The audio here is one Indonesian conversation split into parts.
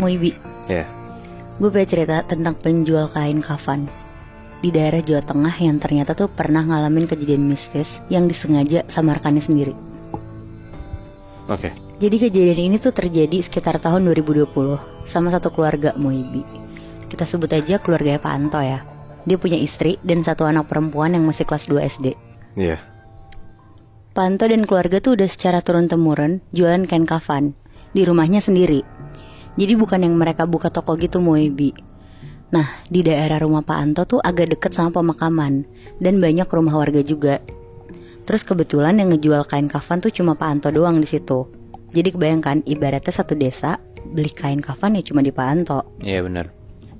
Muibi, Ya. gue pengen cerita tentang penjual kain kafan di daerah Jawa Tengah yang ternyata tuh pernah ngalamin kejadian mistis yang disengaja sama rekannya sendiri. Oke. Jadi kejadian ini tuh terjadi sekitar tahun 2020 sama satu keluarga Muibi. Kita sebut aja keluarganya Pak Anto ya. Dia punya istri dan satu anak perempuan yang masih kelas 2 SD. Iya. Pak Anto dan keluarga tuh udah secara turun-temurun jualan kain kafan di rumahnya sendiri. Jadi bukan yang mereka buka toko gitu Muibi. Nah, di daerah rumah Pak Anto tuh agak deket sama pemakaman dan banyak rumah warga juga. Terus kebetulan yang ngejual kain kafan tuh cuma Pak Anto doang di situ. Jadi kebayangkan ibaratnya satu desa beli kain kafan ya cuma di Pak Anto. Iya benar.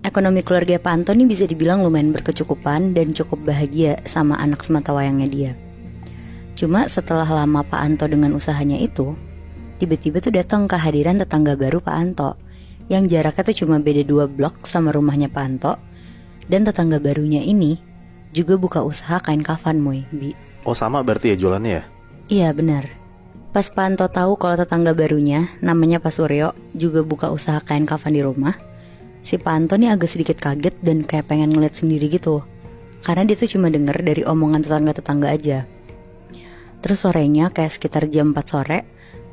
Ekonomi keluarga Pak Anto nih bisa dibilang lumayan berkecukupan dan cukup bahagia sama anak sematawayangnya dia. Cuma setelah lama Pak Anto dengan usahanya itu, tiba-tiba tuh datang kehadiran tetangga baru Pak Anto yang jaraknya tuh cuma beda 2 blok sama rumahnya Pak Anto. Dan tetangga barunya ini juga buka usaha kain kafan Muibi. Oh sama berarti ya jualannya ya? Iya benar. Pas Pak Anto tahu kalau tetangga barunya namanya Pak Suryo juga buka usaha kain kafan di rumah, si Pak Anto nih agak sedikit kaget dan kayak pengen ngeliat sendiri gitu. Karena dia tuh cuma denger dari omongan tetangga-tetangga aja. Terus sorenya kayak sekitar jam 4 sore,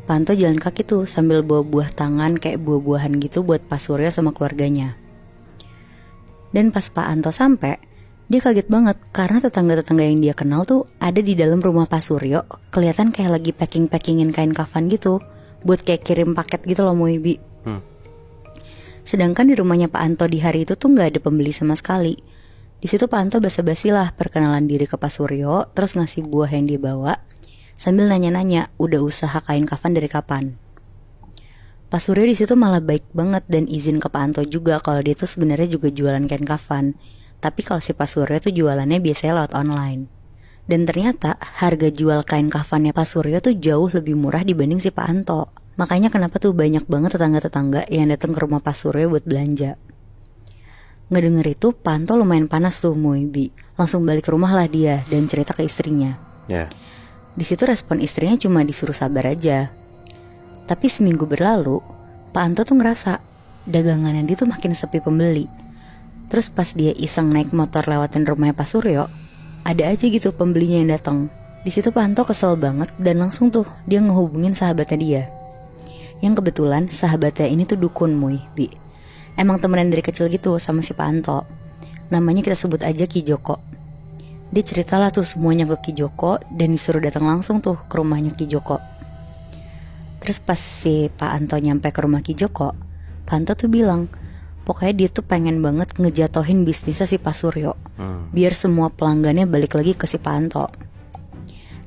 Pak Anto jalan kaki tuh sambil bawa buah tangan kayak buah-buahan gitu buat Pak Suryo sama keluarganya. Dan pas Pak Anto sampai, dia kaget banget karena tetangga-tetangga yang dia kenal tuh ada di dalam rumah Pak Suryo. Kelihatan kayak lagi packing-packingin kain kafan gitu, buat kayak kirim paket gitu loh Muibi. Sedangkan di rumahnya Pak Anto di hari itu tuh nggak ada pembeli sama sekali. Di situ Pak Anto basa-basi lah perkenalan diri ke Pak Suryo, terus ngasih buah yang dia bawa, sambil nanya-nanya udah usaha kain kafan dari kapan. Pak Suryo di situ malah baik banget dan izin ke Pak Anto juga kalau dia tuh sebenarnya juga jualan kain kafan. Tapi kalau si Pak Suryo tuh jualannya biasanya lewat online. Dan ternyata harga jual kain kafannya Pak Suryo tuh jauh lebih murah dibanding si Pak Anto. Makanya kenapa tuh banyak banget tetangga-tetangga yang datang ke rumah Pak Suryo buat belanja. Ngedenger itu Pak Anto lumayan panas tuh Muibi. Langsung balik ke rumah lah dia dan cerita ke istrinya. Ya. Di situ respon istrinya cuma disuruh sabar aja. Tapi seminggu berlalu, Pak Anto tuh ngerasa dagangannya dia tuh makin sepi pembeli. Terus pas dia iseng naik motor lewatin rumahnya Pak Suryo, ada aja gitu pembelinya yang datang. Di situ Pak Anto kesel banget dan langsung tuh dia ngehubungin sahabatnya dia. Yang kebetulan sahabatnya ini tuh dukun Muibi. Emang temenan dari kecil gitu sama si Pak Anto. Namanya kita sebut aja Ki Joko. Dia ceritalah tuh semuanya ke Ki Joko dan disuruh datang langsung tuh ke rumahnya Ki Joko. Terus pas si Pak Anto nyampe ke rumah Ki Joko, Pak Anto tuh bilang pokoknya dia tuh pengen banget ngejatohin bisnisnya si Pak Suryo, biar semua pelanggannya balik lagi ke si Pak Anto.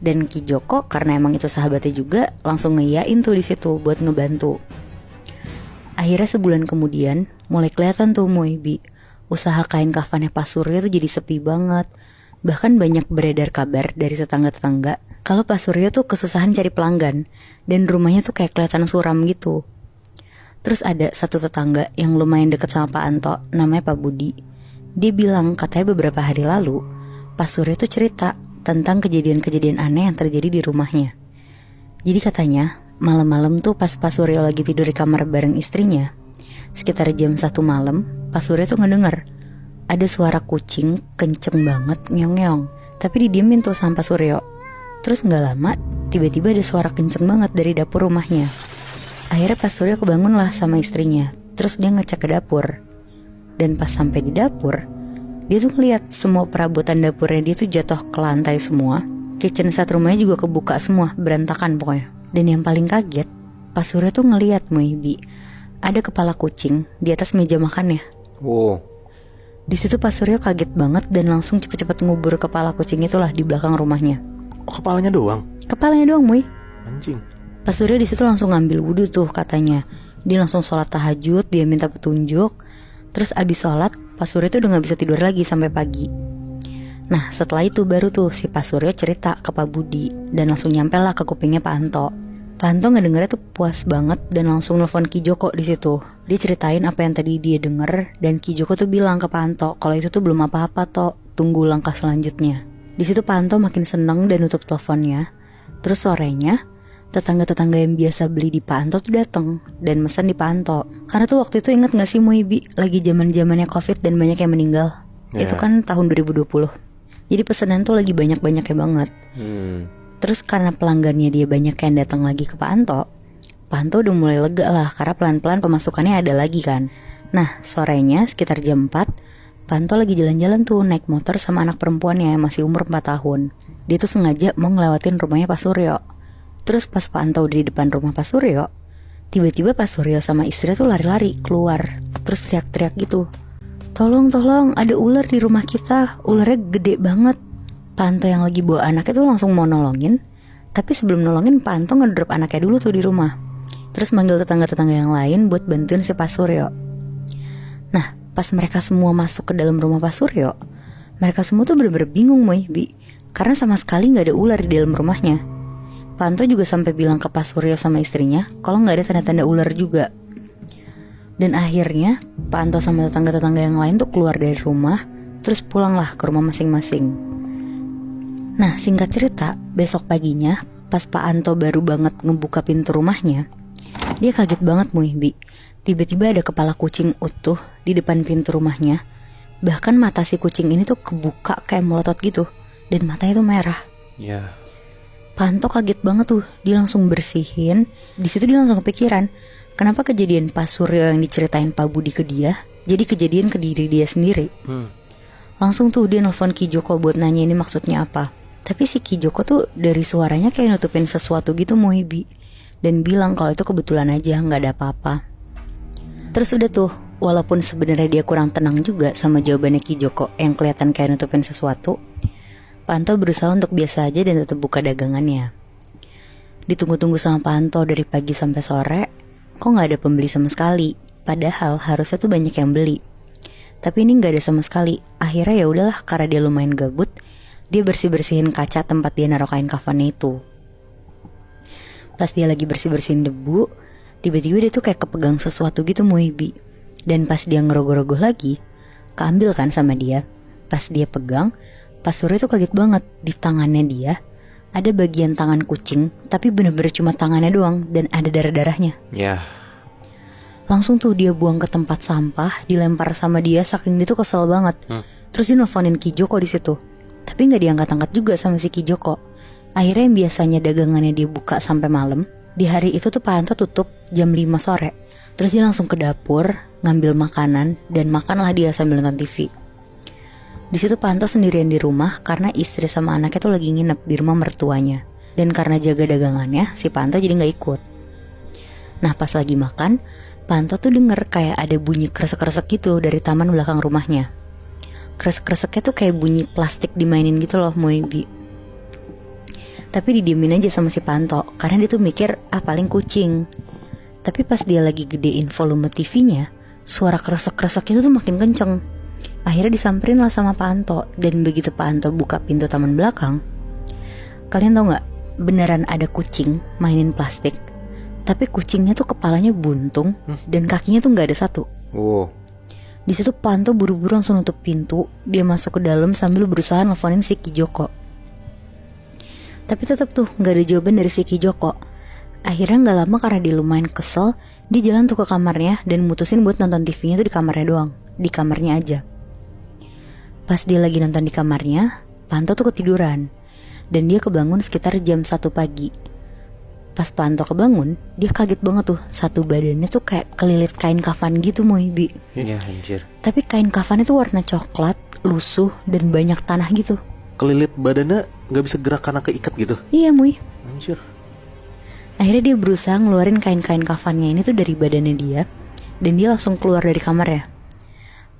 Dan Ki Joko karena emang itu sahabatnya juga langsung ngeyain tuh di situ buat ngebantu. Akhirnya sebulan kemudian mulai kelihatan tuh Muibi, usaha kain kafannya Pak Suryo tuh jadi sepi banget. Bahkan banyak beredar kabar dari tetangga-tetangga kalau Pak Suryo tuh kesusahan cari pelanggan dan rumahnya tuh kayak kelihatan suram gitu. Terus ada satu tetangga yang lumayan deket sama Pak Anto, namanya Pak Budi. Dia bilang katanya beberapa hari lalu Pak Suryo tuh cerita tentang kejadian-kejadian aneh yang terjadi di rumahnya. Jadi katanya malam-malam tuh pas Pak Suryo lagi tidur di kamar bareng istrinya, sekitar jam 1 malam Pak Suryo tuh ngedenger ada suara kucing kenceng banget ngeong-ngeong. Tapi didiemin tuh sama Pak Suryo. Terus gak lama tiba-tiba ada suara kenceng banget dari dapur rumahnya. Akhirnya Pak Suryo kebangun lah sama istrinya. Terus dia ngecek ke dapur. Dan pas sampai di dapur, dia tuh ngeliat semua perabotan dapurnya dia tuh jatuh ke lantai semua. Kitchen set rumahnya juga kebuka semua, berantakan pokoknya. Dan yang paling kaget, Pak Suryo tuh ngeliat Muibi, ada kepala kucing di atas meja makannya. Wow. Di situ Pak Suryo kaget banget dan langsung cepet-cepet ngubur kepala kucing itulah di belakang rumahnya. Oh, kepalanya doang? Kepalanya doang Mui. Anjing. Pak Suryo di situ langsung ngambil wudhu tuh katanya. Dia langsung sholat tahajud, dia minta petunjuk. Terus abis sholat, Pak Suryo tuh udah gak bisa tidur lagi sampai pagi. Nah setelah itu baru tuh si Pak Suryo cerita ke Pak Budi dan langsung nyampe lah ke kupingnya Pak Anto. Pak Anto ngedengernya tuh puas banget dan langsung nelfon Ki Joko di situ. Dia ceritain apa yang tadi dia denger dan Ki Joko tuh bilang ke Pak Anto kalau itu tuh belum apa-apa toh, tunggu langkah selanjutnya. Di situ Pak Anto makin seneng dan nutup teleponnya. Terus sorenya tetangga-tetangga yang biasa beli di Pak Anto tuh datang dan mesen di Pak Anto. Karena tuh waktu itu inget gak sih Muibi, lagi zaman-zamannya Covid dan banyak yang meninggal. Itu kan tahun 2020. Jadi pesanan tuh lagi banyak-banyaknya banget. Terus karena pelanggannya dia banyak yang datang lagi ke Pak Anto udah mulai lega lah karena pelan-pelan pemasukannya ada lagi kan. Nah sorenya sekitar jam 4, Pak Anto lagi jalan-jalan tuh naik motor sama anak perempuannya yang masih umur 4 tahun. Dia tuh sengaja mau ngelewatin rumahnya Pak Suryo. Terus pas Pak Anto di depan rumah Pak Suryo, tiba-tiba Pak Suryo sama istri tuh lari-lari keluar. Terus teriak-teriak gitu, Tolong ada ular di rumah kita, ularnya gede banget. Pak Anto yang lagi bawa anaknya tuh langsung mau nolongin. Tapi sebelum nolongin Pak Anto ngedrop anaknya dulu tuh di rumah. Terus manggil tetangga-tetangga yang lain buat bantuin si Pak Suryo. Nah pas mereka semua masuk ke dalam rumah Pak Suryo, mereka semua tuh bener-bener bingung karena sama sekali gak ada ular di dalam rumahnya. Pak Anto juga sampai bilang ke Pak Suryo sama istrinya kalau gak ada tanda-tanda ular juga. Dan akhirnya Pak Anto sama tetangga-tetangga yang lain tuh keluar dari rumah, terus pulanglah ke rumah masing-masing. Nah singkat cerita, besok paginya pas Pak Anto baru banget ngebuka pintu rumahnya, dia kaget banget tiba-tiba ada kepala kucing utuh di depan pintu rumahnya. Bahkan mata si kucing ini tuh kebuka kayak melotot gitu, dan matanya tuh merah. Pak Anto kaget banget tuh, dia langsung bersihin. Di situ dia langsung kepikiran, kenapa kejadian Pak Suryo yang diceritain Pak Budi ke dia jadi kejadian ke diri dia sendiri. Langsung tuh dia nelfon Ki Joko buat nanya ini maksudnya apa. Tapi si Ki Joko tuh dari suaranya kayak nutupin sesuatu gitu dan bilang kalau itu kebetulan aja, gak ada apa-apa. Terus udah tuh, walaupun sebenarnya dia kurang tenang juga sama jawabannya Ki Joko yang kelihatan kayak nutupin sesuatu, Pak Anto berusaha untuk biasa aja dan tetap buka dagangannya. Ditunggu-tunggu sama Pak Anto dari pagi sampai sore, kok gak ada pembeli sama sekali. Padahal harusnya tuh banyak yang beli. Tapi ini gak ada sama sekali. Akhirnya ya udahlah, karena dia lumayan gabut, dia bersih-bersihin kaca tempat dia naruh kain kafannya itu. Pas dia lagi bersih-bersihin debu, tiba-tiba dia tuh kayak kepegang sesuatu gitu Dan pas dia ngerogoh-rogoh lagi, keambil kan sama dia. Pas dia pegang, Pak Suryo tuh kaget banget. Di tangannya dia ada bagian tangan kucing, tapi bener-bener cuma tangannya doang dan ada darah-darahnya. Langsung tuh dia buang ke tempat sampah, dilempar sama dia saking dia tuh kesel banget. Terus dia nelfonin Ki Joko di situ, tapi nggak diangkat-angkat juga sama si Ki Joko. Akhirnya yang biasanya dagangannya dia buka sampai malam, di hari itu tuh Pak Anto tutup jam 5 sore. Terus dia langsung ke dapur ngambil makanan dan makanlah dia sambil nonton TV. Di situ Pak Anto sendirian di rumah karena istri sama anaknya tuh lagi nginep di rumah mertuanya. Dan karena jaga dagangannya, si Pak Anto jadi gak ikut. Nah pas lagi makan, Pak Anto tuh denger kayak ada bunyi kresek-kresek gitu dari taman belakang rumahnya. Kresek-kreseknya tuh kayak bunyi plastik dimainin gitu loh Tapi didiemin aja sama si Pak Anto, karena dia tuh mikir paling kucing. Tapi pas dia lagi gedein volume TV-nya, suara kresek-kresek itu tuh makin kenceng. Akhirnya disamperin lah sama Pak Anto. Dan begitu Pak Anto buka pintu taman belakang, kalian tau gak, beneran ada kucing mainin plastik. Tapi kucingnya tuh kepalanya buntung dan kakinya tuh gak ada satu. Di situ Pak Anto buru-buru langsung nutup pintu. Dia masuk ke dalam sambil berusaha nelfonin si Ki Joko. Tapi tetap tuh gak ada jawaban dari si Ki Joko. Akhirnya gak lama karena dia lumayan kesel, dia jalan tuh ke kamarnya dan mutusin buat nonton TV-nya tuh di kamarnya doang. Di kamarnya aja. Pas dia lagi nonton di kamarnya, Pak Anto tuh ketiduran. Dan dia kebangun sekitar jam 1 pagi. Pas Pak Anto kebangun, dia kaget banget tuh. Satu badannya tuh kayak kelilit kain kafan gitu Anjir. Tapi kain kafannya tuh warna coklat, lusuh, dan banyak tanah gitu. Kelilit badannya gak bisa gerak karena keikat gitu? Iya Anjir. Akhirnya dia berusaha ngeluarin kain-kain kafannya ini tuh dari badannya dia. Dan dia langsung keluar dari kamarnya.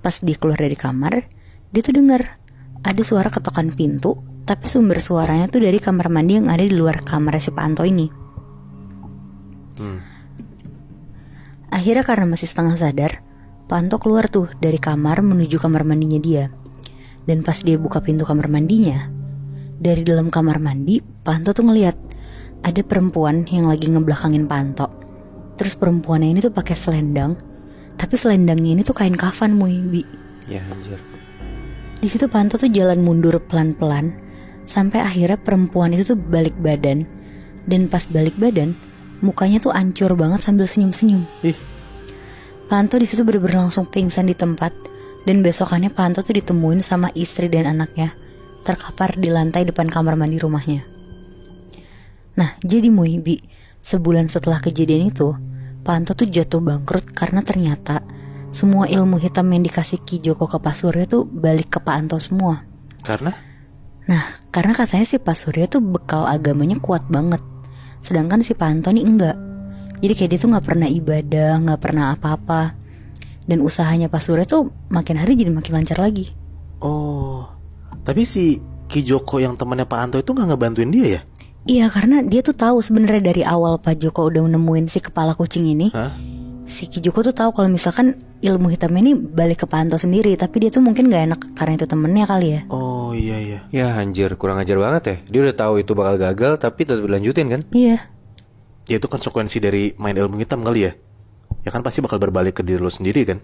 Pas dia keluar dari kamar, dia tuh dengar ada suara ketokan pintu. Tapi sumber suaranya tuh dari kamar mandi yang ada di luar kamar si Pak Anto ini. Akhirnya karena masih setengah sadar, Pak Anto keluar tuh dari kamar menuju kamar mandinya dia. Dan pas dia buka pintu kamar mandinya, dari dalam kamar mandi Pak Anto tuh ngeliat ada perempuan yang lagi ngebelakangin Pak Anto. Terus perempuannya ini tuh pakai selendang, tapi selendangnya ini tuh kain kafan Anjir. Di situ Pak Anto tuh jalan mundur pelan-pelan sampai akhirnya perempuan itu tuh balik badan Dan pas balik badan, mukanya tuh ancur banget sambil senyum-senyum. Ih, Pak Anto di situ bener-bener langsung pingsan di tempat. Dan besokannya Pak Anto tuh ditemuin sama istri dan anaknya terkapar di lantai depan kamar mandi rumahnya. Nah, jadi Bi, sebulan setelah kejadian itu, Pak Anto tuh jatuh bangkrut karena ternyata semua ilmu hitam yang dikasih Ki Joko ke Pak Surya tuh balik ke Pak Anto semua. karena? Nah, karena katanya si Pak Surya tuh bekal agamanya kuat banget, sedangkan si Pak Anto nih enggak. Jadi kayak dia tuh gak pernah ibadah, gak pernah apa-apa. Dan usahanya Pak Surya tuh makin hari jadi makin lancar lagi. Oh, tapi si Ki Joko yang temannya Pak Anto itu nggak ngebantuin dia ya? Iya, karena dia tuh tahu sebenarnya dari awal Pak Joko udah nemuin si kepala kucing ini. Hah? Si Ki Joko tuh tahu kalau misalkan ilmu hitamnya ini balik ke Pak Anto sendiri, tapi dia tuh mungkin gak enak karena itu temennya kali ya. Oh iya iya. Ya anjir, kurang ajar banget ya. Dia udah tahu itu bakal gagal tapi tetap dilanjutin kan? Iya. Ya itu konsekuensi dari main ilmu hitam kali ya. Ya kan pasti bakal berbalik ke diri lo sendiri kan?